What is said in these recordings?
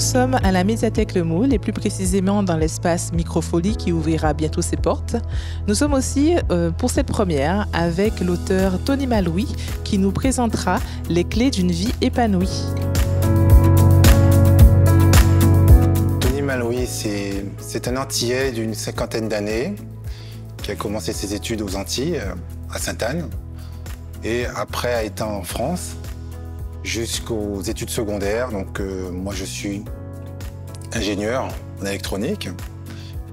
sommes à la médiathèque Le Moule et plus précisément dans l'espace Microfolie qui ouvrira bientôt ses portes. Nous sommes aussi pour cette première avec l'auteur Tony Malouis qui nous présentera les clés d'une vie épanouie. Tony Malouis, c'est un Antillais d'une cinquantaine d'années qui a commencé ses études aux Antilles, à Sainte-Anne, et après a été en France jusqu'aux études secondaires. Donc moi je suis ingénieur en électronique.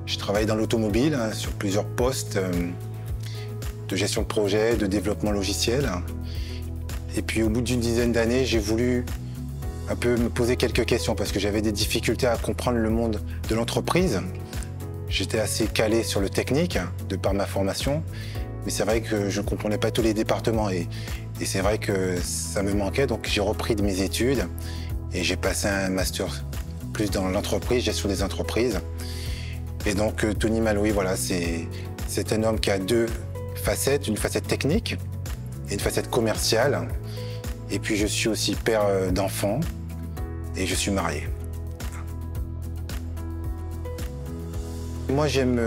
Je travaille dans l'automobile sur plusieurs postes de gestion de projet, de développement logiciel. Et puis au bout d'une dizaine d'années, j'ai voulu un peu me poser quelques questions parce que j'avais des difficultés à comprendre le monde de l'entreprise. J'étais assez calé sur le technique de par ma formation, mais c'est vrai que je ne comprenais pas tous les départements et c'est vrai que ça me manquait, donc j'ai repris de mes études et j'ai passé un master plus dans l'entreprise, gestion des entreprises. Et donc Tony Malouis, voilà, c'est un homme qui a deux facettes, une facette technique et une facette commerciale. Et puis je suis aussi père d'enfants et je suis marié. Moi j'aime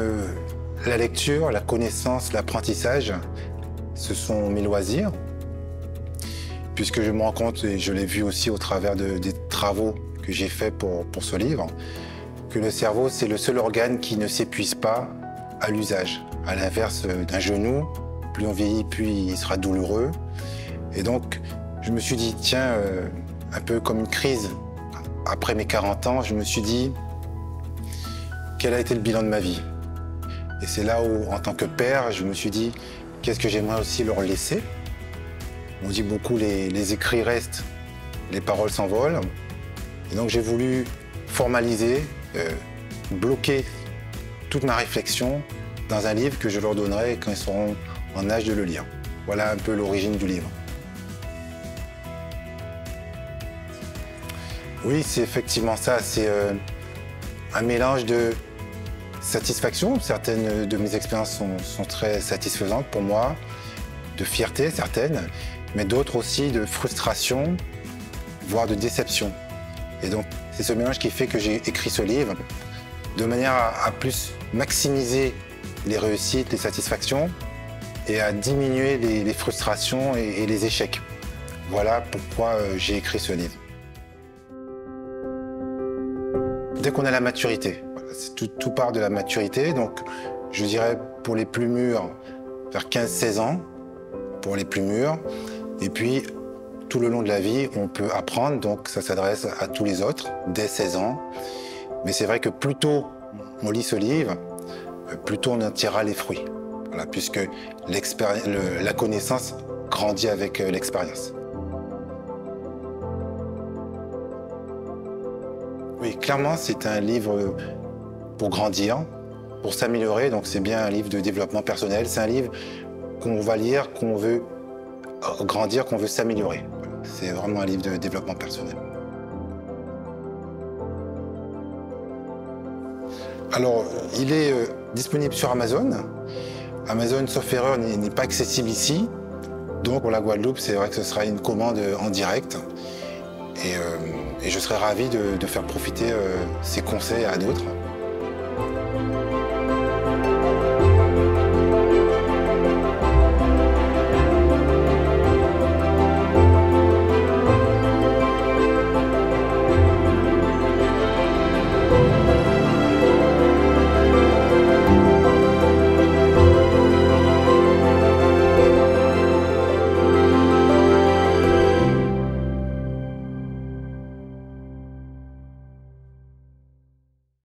la lecture, la connaissance, l'apprentissage. Ce sont mes loisirs. Puisque je me rends compte, et je l'ai vu aussi au travers des travaux que j'ai faits pour ce livre, que le cerveau, c'est le seul organe qui ne s'épuise pas à l'usage. À l'inverse d'un genou, plus on vieillit, plus il sera douloureux. Et donc, je me suis dit, tiens, un peu comme une crise, après mes 40 ans, je me suis dit, quel a été le bilan de ma vie? Et c'est là où, en tant que père, je me suis dit, qu'est-ce que j'aimerais aussi leur laisser? On dit beaucoup, les écrits restent, les paroles s'envolent. Et donc j'ai voulu formaliser, bloquer toute ma réflexion dans un livre que je leur donnerai quand ils seront en âge de le lire. Voilà un peu l'origine du livre. Oui, c'est effectivement ça. C'est un mélange de satisfaction. Certaines de mes expériences sont très satisfaisantes pour moi, de fierté certaines, mais d'autres aussi de frustration, voire de déception. Et donc, c'est ce mélange qui fait que j'ai écrit ce livre, de manière à plus maximiser les réussites, les satisfactions, et à diminuer les frustrations et les échecs. Voilà pourquoi j'ai écrit ce livre. Dès qu'on a la maturité, tout part de la maturité, donc je dirais pour les plus mûrs, vers 15-16 ans, pour les plus mûrs. Et puis, tout le long de la vie, on peut apprendre, donc ça s'adresse à tous les autres, dès 16 ans. Mais c'est vrai que plus tôt on lit ce livre, plus tôt on en tirera les fruits. Voilà, puisque la connaissance grandit avec l'expérience. Oui, clairement, c'est un livre pour grandir, pour s'améliorer. Donc c'est bien un livre de développement personnel. C'est un livre qu'on va lire, qu'on veut grandir, qu'on veut s'améliorer. C'est vraiment un livre de développement personnel. Alors, il est disponible sur Amazon. Amazon, sauf erreur, n'est pas accessible ici. Donc, pour la Guadeloupe, c'est vrai que ce sera une commande en direct. Et je serais ravi de faire profiter ces conseils à d'autres.